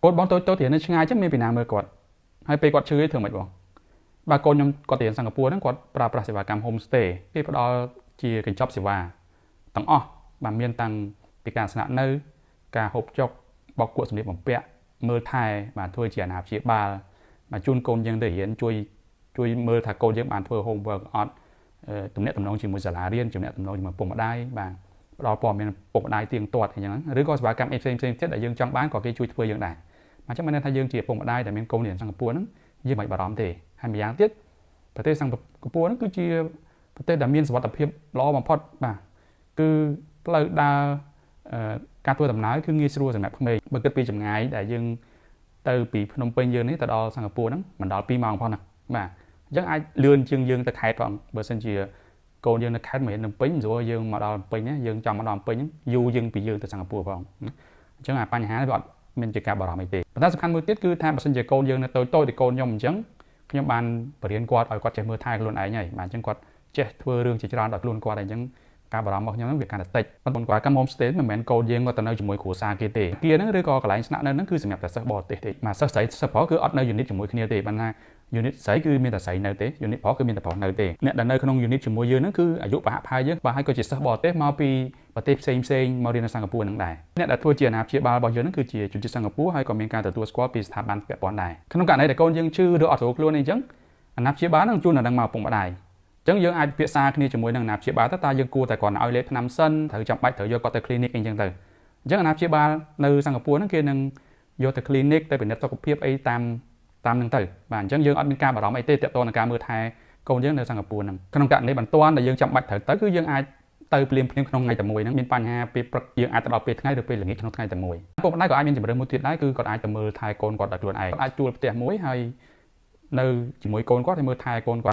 ពលបងទៅទៀតនៅឆ្ងាយចឹងមានពីណាមើលគាត់ហើយពេលគាត់ឈឺឯងធ្វើមិនបងបាទកូនខ្ញុំគាត់ទៅសិង្ហបុរីហ្នឹងគាត់ប្រើប្រាស់សេវាកម្ម homestay គេផ្ដល់ជាកញ្ចប់សេវាទាំងអស់បាទមានតាំងពីការស្នាក់នៅការហូបចុកបោកគក់សម្លៀកបំពាក់មើលថែបាទធ្វើជាអាណាព្យាបាលបាទជូនកូនយើងទៅរៀនជួយមើលថាកូនយើងបានធ្វើ homework អត់ទំនាក់ទំនងជាមួយសាលារៀនទំនាក់ទំនងជាមួយពុកម្ដាយបាទផ្ដល់ព័ត៌មានពុកម្ដាយទៀងទាត់អីចឹងឬក៏សេវាកម្មផ្សេងទៀតដែលយើងចង់បានក៏គេជួយធ្វើយើងដែរអញ្ចឹងមិនថាយើងជាពុកម្ដាយដែលមានកូនរៀនសិង្ហបុរីហ្នឹងយើងមិនបារម្ភទេហើយម្យ៉ាងទៀតប្រទេសសិង្ហបុរីហ្នឹងគឺជាប្រទេសដែលមានសុវត្ថិភាពល្អបំផុតបាទគឺផ្លូវដើរការធ្វើដំណើរគឺងាយស្រួលសម្រាប់ក្មេងបើគិតពីចម្ងាយដែលយើងទៅពីភ្នំពេញយើងនេះទៅដល់សិង្ហបុរីហ្នឹងមិនដល់2ម៉ោងផងណាបាទអញ្ចឹងអាចលឿនជាងយើងទៅខេត្តផងបើសិនជាកូនយើងនៅខេត្តមិននៅពេញស្រួលយើងមកដល់ពេញយើងចង់មកដល់ពេញយូរយើងពីយើងទៅសិង្ហបុរីផងអញ្ចឹងអាបញ្ហានេះវាអត់មានជាការបរំអីទេប៉ុន្តែសំខាន់មួយទៀតគឺថាបើសិនជាកូនយើងនៅតូចដូចកូនខ្ញុំអញ្ចឹងខ្ញុំបានបរៀនគាត់ឲ្យគាត់ចេះមើលថែខ្លួនឯងហើយបាទអញ្ចឹងគាត់ចេះធ្វើរឿងជាច្រើនដល់ខ្លួនគាត់ហើយអញ្ចឹងការបរំរបស់ខ្ញុំហ្នឹងវាកាន់តែតិចប៉ុន្តែគាត់កម្ម homestay មិនមែនកូនយើងគាត់ទៅនៅជាមួយគ្រួសារគេទេគេហ្នឹងឬក៏កន្លែងស្នាក់នៅហ្នឹងគឺសម្រាប់តែសិស្សបរទេសទេបាទសិស្សស្រីសិស្សប្រុសគឺអត់នៅ unit ជាមួយគ្នាទេបានថា unit ស្រីគឺមានតែស្រីនៅទេ unit ប្រុសគឺមានតែប្រុសនៅទេអ្នកដែលនៅក្នុង unit ជាមួយយើងហ្នឹងគឺអាយុប្រហាក់ប្រហែលយើងបាទហើយក៏ជាសិស្សបរទេសមកពីប្រទេសផ្សេងមករៀននៅសិង្ហបុរីហ្នឹងដែរអ្នកដែលធ្វើជាអាណាព្យាបាលរបស់យើងហ្នឹងគឺជាជនជាតិសិង្ហបុរីហើយក៏មានការទទួលស្គាល់ពីស្ថាប័នពាក់ព័ន្ធដែរក្នុងករណីដែលកូនយើងឈឺឬអត់ស្រួលខ្លួនអីចឹងអាណាព្យាបាលហ្នឹងជួនដល់មកពុកម្ដាយអញ្ចឹងយើងអាចពិភាក្សាគ្នាជាមួយនឹងអាណាព្យាបាលតើយើងគួរតែគាត់ឲ្យលេបថ្នាំសិនត្រូវចាំបាច់ត្រូវយកគាត់ទៅ clinic អីចឹងទៅអញ្ចឹងអាណាព្យាបាលនៅសិង្ហបុរីហ្នឹងគេនឹងយកទៅ clinic ទៅពិនិត្យសុខភាពអីតាមហ្នឹងទៅបាទអញ្ចឹងយើងអត់មានការបារម្ភអីទេទាក់ទងនឹងការមើលថែកូនយើងនៅសិង្ហបុរីហ្នឹងក្នុងករណីបន្ទាន់ដែលយើងចាំបាច់ត្រូវទៅគឺយើងអាចទៅភ្លាមក្នុងថ្ងៃតែមួយហ្នឹងមានបញ្ហាពេលព្រឹកយើងអាចទៅដល់ពេលថ្ងៃឬពេលល្ងាចក្នុងថ្ងៃតែមួយពុកម្ដាយក៏អាចមានជំរឿនមួយទៀតដែរគឺគាត់អាចទៅមើលថែកូនគាត់ដោយខ្លួនឯងគាត់អាចជួលផ្ទះមួយហើយនៅជាមួយកូនគាត់ហើយមើលថែកូនគាត់